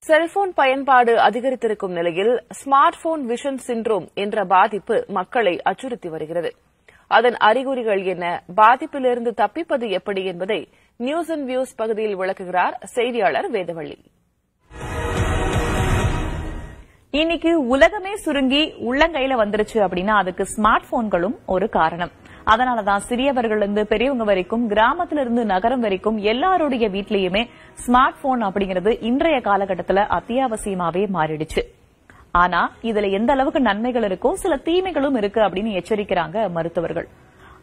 Cellphone பயன்பாடு அதிகரித்திருக்கும் நிலையில் smart phone vision syndrome என்ற பாதிப்பு மக்களை அச்சுறுத்தி வருகிறது. அதன் அறிகுறிகள் என்ன, பாதிப்பிலிருந்து தப்பிப்பது எப்படி என்பதை நியூஸ் அண்ட் வியூஸ் பகுதியில் விளக்குகிறார் செய்தியாளர் வேதவள்ளி. இன்னைக்கு உலகமே சுருங்கி உள்ளங்கையில வந்துருச்சு அப்படின்னா அதுக்கு ஸ்மார்ட் போன்களும் ஒரு காரணம். அதனாலதான் சிறியவர்களிருந்து பெரியவங்க வரைக்கும், கிராமத்திலிருந்து நகரம் வரைக்கும் எல்லாருடைய வீட்லயுமே ஸ்மார்ட் போன் அப்படிங்கிறது இன்றைய காலகட்டத்துல அத்தியாவசியமாவே மாறிடுச்சு. ஆனா இதுல எந்த அளவுக்கு நன்மைகள் இருக்கோ சில தீமைகளும் இருக்கு அப்படின்னு எச்சரிக்கிறாங்க மருத்துவர்கள்.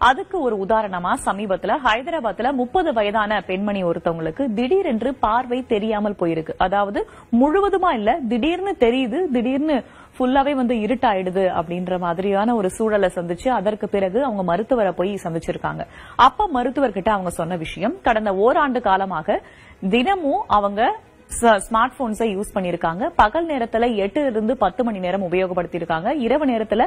அதுக்கு ஒரு உதாரணமா சமீபத்துல ஹைதராபாத்ல 30 வயதான பெண்மணி ஒருத்தவங்களுக்கு திடீரென்று பார்வை தெரியாமல் போயிருக்கு. அதாவது முழுவதுமா இல்ல, திடீர்னு தெரியுது, திடீர்னு ஃபுல்லாவே இருட்டாயிடுது அப்படின்ற மாதிரியான ஒரு சூழலை சந்திச்சு அதற்கு பிறகு அவங்க மருத்துவரை போய் சந்திச்சிருக்காங்க. அப்ப மருத்துவர்கிட்ட அவங்க சொன்ன விஷயம், கடந்த ஓராண்டு காலமாக தினமும் அவங்க ஸ்மார்ட் போன்ஸை யூஸ் பண்ணிருக்காங்க. பகல் நேரத்துல 8 இருந்து 10 மணி நேரம் உபயோகப்படுத்திருக்காங்க. இரவு நேரத்துல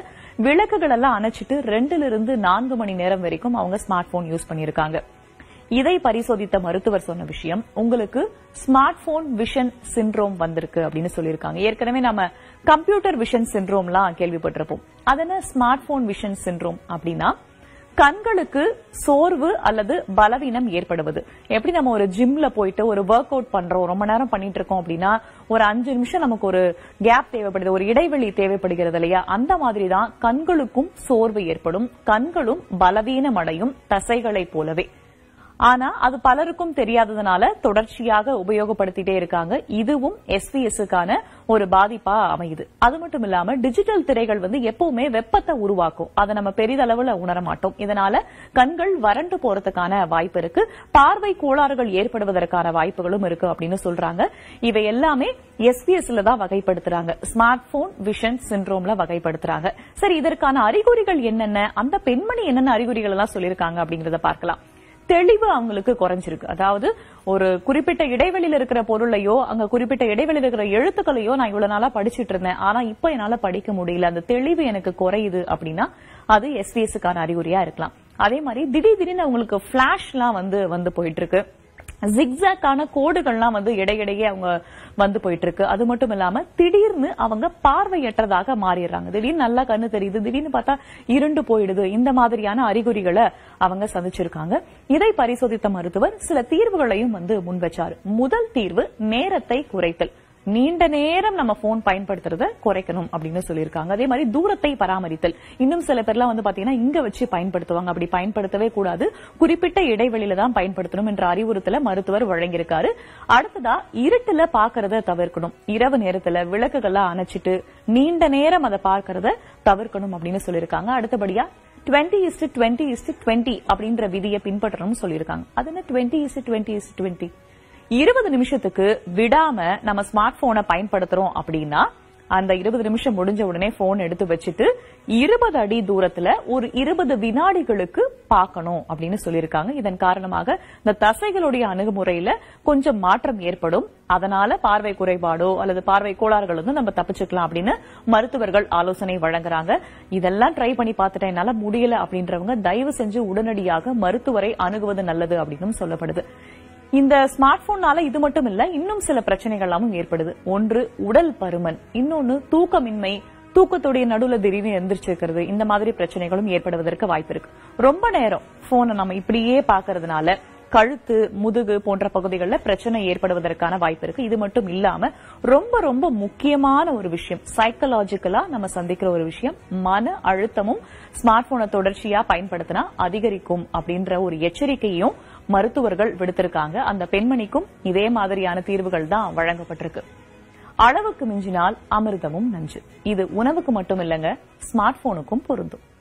விளக்குகள் எல்லாம் அணைச்சிட்டு 2 இருந்து 4 மணி நேரம் வரைக்கும் அவங்க ஸ்மார்ட் போன் யூஸ் பண்ணிருக்காங்க. இதை பரிசோதித்த மருத்துவர் சொன்ன விஷயம், உங்களுக்கு ஸ்மார்ட் போன் விஷன் சிண்ட்ரோம் வந்திருக்கு அப்படின்னு சொல்லியிருக்காங்க. ஏற்கனவே நம்ம கம்ப்யூட்டர் விஷன் சிண்ட்ரோம்லாம் கேள்விப்பட்டிருப்போம். அதன ஸ்மார்ட் போன் விஷன் சிண்ட்ரோம் அப்படின்னா கண்களுக்கு சோர்வு அல்லது பலவீனம் ஏற்படுவது. எப்படி நம்ம ஒரு ஜிம்ல போயிட்டு ஒரு ஒர்க் அவுட் பண்றோம், ரொம்ப நேரம் பண்ணிட்டு இருக்கோம் அப்படின்னா ஒரு 5 நிமிஷம் நமக்கு ஒரு கேப் தேவைப்படுது, ஒரு இடைவெளி தேவைப்படுகிறது இல்லையா? அந்த மாதிரிதான் கண்களுக்கும் சோர்வு ஏற்படும், கண்களும் பலவீனம் அடையும் தசைகளை போலவே. ஆனா அது பலருக்கும் தெரியாததுனால தொடர்ச்சியாக உபயோகப்படுத்திட்டே இருக்காங்க. இதுவும் எஸ்விஎஸ்க்கான ஒரு பாதிப்பா அமையுது. அது மட்டும் இல்லாம டிஜிட்டல் திரைகள் எப்பவுமே வெப்பத்தை உருவாக்கும். அதை நம்ம பெரிதளவுல உணர மாட்டோம். இதனால கண்கள் வறண்டு போறதுக்கான வாய்ப்பு இருக்கு, பார்வை கோளாறுகள் ஏற்படுவதற்கான வாய்ப்புகளும் இருக்கு அப்படின்னு சொல்றாங்க. இவை எல்லாமே எஸ்விஎஸ்ல தான் வகைப்படுத்துறாங்க, ஸ்மார்ட் போன் விஷன் சிண்ட்ரோம்ல வகைப்படுத்துறாங்க. சரி, இதற்கான அறிகுறிகள் என்னென்ன, அந்த பெண்மணி என்னென்ன அறிகுறிகள் எல்லாம் சொல்லியிருக்காங்க அப்படிங்கறத பார்க்கலாம். தெளிவு அவங்களுக்கு குறைஞ்சிருக்கு. அதாவது ஒரு குறிப்பிட்ட இடைவெளியில இருக்கிற பொருளையோ, அங்க குறிப்பிட்ட இடைவெளியில இருக்கிற எழுத்துக்களையோ நான் இவ்வளவு நாளா படிச்சிட்டு இருந்தேன், ஆனா இப்ப என்னால படிக்க முடியல, அந்த தெளிவு எனக்கு குறையுது அப்படின்னா அது எஸ்விஎஸ்க்கான அறிகுறியா இருக்கலாம். அதே மாதிரி திடீர்னு அவங்களுக்கு பிளாஷ் எல்லாம் வந்து போயிட்டு இருக்கு, ஜிக்ஸாக்கான கோடுகள்லாம் இடையிடையே அவங்க போயிட்டு இருக்கு. அது மட்டும் இல்லாம திடீர்னு அவங்க பார்வையற்றதாக மாறிடுறாங்க. திடீர்னு நல்லா கண்ணு தெரியுது, திடீர்னு பார்த்தா இருண்டு போயிடுது. இந்த மாதிரியான அறிகுறிகளை அவங்க சந்திச்சிருக்காங்க. இதை பரிசோதித்த மருத்துவர் சில தீர்வுகளையும் முன் வச்சாரு. முதல் தீர்வு நேரத்தை குறைத்தல். நீண்ட நேரம் நம்ம போன் பயன்படுத்துறத குறைக்கணும் அப்படின்னு சொல்லியிருக்காங்க. அதே மாதிரி தூரத்தை பராமரித்தல். இன்னும் சில பேர்லாம் பாத்தீங்கன்னா இங்க வச்சு பயன்படுத்துவாங்க, அப்படி பயன்படுத்தவே கூடாது, குறிப்பிட்ட இடைவெளியில தான் பயன்படுத்தணும் என்ற அறிவுறுத்தலை மருத்துவர் வழங்கியிருக்காரு. அடுத்ததா இருட்டுல பாக்குறத தவிர்க்கணும். இரவு நேரத்துல விளக்குகள்லாம் அணைச்சிட்டு நீண்ட நேரம் அதை பார்க்கறத தவிர்க்கணும் அப்படின்னு சொல்லியிருக்காங்க. அடுத்தபடியா 20:20:20 அப்படின்ற விதியை பின்பற்றணும் சொல்லியிருக்காங்க. அது என்ன 20:20:20? 20 நிமிஷத்துக்கு விடாம நம்ம ஸ்மார்ட் போனை பயன்படுத்துறோம் அப்படின்னா அந்த 20 நிமிஷம் முடிஞ்ச உடனே போன் எடுத்து வச்சுட்டு 20 அடி தூரத்துல ஒரு 20 வினாடிகளுக்கு பார்க்கணும் அப்படின்னு சொல்லியிருக்காங்க. இதன் காரணமாக இந்த தசைகளுடைய அணுகுமுறையில கொஞ்சம் மாற்றம் ஏற்படும். அதனால பார்வை குறைபாடோ அல்லது பார்வை கோளாறுகள் நம்ம தப்பிச்சுக்கலாம் அப்படின்னு மருத்துவர்கள் ஆலோசனை வழங்குறாங்க. இதெல்லாம் ட்ரை பண்ணி பார்த்துட்டேன், என்னால முடியல அப்படின்றவங்க தயவு செஞ்சு உடனடியாக மருத்துவரை அணுகுவது நல்லது அப்படின்னு சொல்லப்படுது. இந்த ஸ்மார்ட் போனால இது மட்டும் இல்ல, இன்னும் சில பிரச்சனைகள் ஏற்படுது. ஒன்று உடல் பருமன், இன்னொன்னு தூக்கமின்மை, தூக்கத்துடைய நடுவுல திடீர்னு எந்திரிச்சிருக்கிறது. இந்த மாதிரி பிரச்சனைகளும் ஏற்படுவதற்கு வாய்ப்பு இருக்கு. ரொம்ப நேரம் போனை நம்ம இப்படியே பாக்குறதுனால கழுத்து, முதுகு போன்ற பகுதிகளில் பிரச்சனை ஏற்படுவதற்கான வாய்ப்பு இருக்கு. இது மட்டும் இல்லாம ரொம்ப ரொம்ப முக்கியமான ஒரு விஷயம், சைக்கலாஜிக்கலா நம்ம சந்திக்கிற ஒரு விஷயம், மன அழுத்தமும் ஸ்மார்ட் போனை தொடர்ச்சியா பயன்படுத்தினா அதிகரிக்கும் அப்படின்ற ஒரு எச்சரிக்கையும் மருத்துவர்கள் விடுத்திருக்காங்க. அந்த பெண்மணிக்கும் இதே மாதிரியான தீர்வுகள் தான் வழங்கப்பட்டிருக்கு. அளவுக்கு மிஞ்சினால் அமிர்தமும் நஞ்சு. இது உணவுக்கு மட்டும் இல்லங்க, ஸ்மார்ட் போனுக்கும் பொருந்தும்.